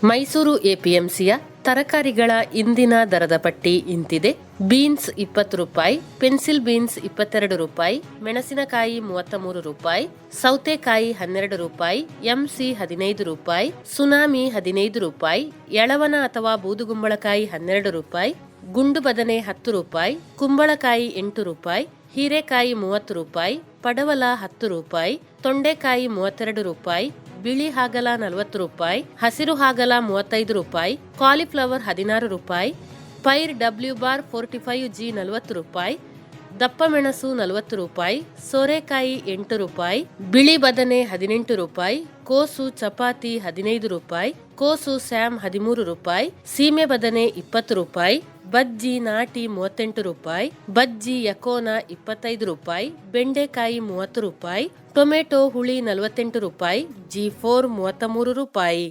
ಮೈಸೂರು ಎಪಿಎಂಸಿಯ ತರಕಾರಿಗಳ ಇಂದಿನ ದರದ ಪಟ್ಟಿ ಇಂತಿದೆ. ಬೀನ್ಸ್ 20 ರೂಪಾಯಿ, ಪೆನ್ಸಿಲ್ ಬೀನ್ಸ್ 22 ರೂಪಾಯಿ, ಮೆಣಸಿನಕಾಯಿ 33 ರೂಪಾಯಿ, ಸೌತೆಕಾಯಿ 12 ರೂಪಾಯಿ, ಎಂಸಿ 15 ರೂಪಾಯಿ, ಸುನಾಮಿ 15 ರೂಪಾಯಿ, ಎಳವನ ಅಥವಾ ಬೂದುಗುಂಬಳಕಾಯಿ 12 ರೂಪಾಯಿ, ಗುಂಡು ಬದನೆ 10 ರೂಪಾಯಿ, ಕುಂಬಳಕಾಯಿ 8 ರೂಪಾಯಿ, ಹೀರೆಕಾಯಿ 30 ರೂಪಾಯಿ, ಪಡವಲ 10 ರೂಪಾಯಿ, ತೊಂಡೆಕಾಯಿ 32 ರೂಪಾಯಿ, ಬಿಳಿ ಹಾಗಲ 40 ರೂಪಾಯಿ, ಹಸಿರು ಹಾಗಲ 35 ರೂಪಾಯಿ, ಕಾಲಿಫ್ಲವರ್ 16 ರೂಪಾಯಿ, ಪೈರ್ ಡಬ್ಲ್ಯೂ ಬಾರ್ 45G 40 ರೂಪಾಯಿ, ದಪ್ಪ ಮೆಣಸು 40 ರೂಪಾಯಿ, ಸೋರೆಕಾಯಿ 8 ರೂಪಾಯಿ, ಬಿಳಿ ಬದನೆ 18 ರೂಪಾಯಿ, ಕೋಸು ಚಪಾತಿ 15 ರೂಪಾಯಿ, ಕೋಸು ಸ್ಯಾಮ್ 13 ರೂಪಾಯಿ, ಸೀಮೆ ಬದನೆ 20 ರೂಪಾಯಿ, ಬಜ್ಜಿ ನಾಟಿ 38 ರೂಪಾಯಿ, ಬಜ್ಜಿ ಯಕೋನ 25 ರೂಪಾಯಿ, ಬೆಂಡೆಕಾಯಿ 30 ರೂಪಾಯಿ, ಟೊಮೆಟೊ ಹುಳಿ 48 ರೂಪಾಯಿ, G4 33 ರೂಪಾಯಿ.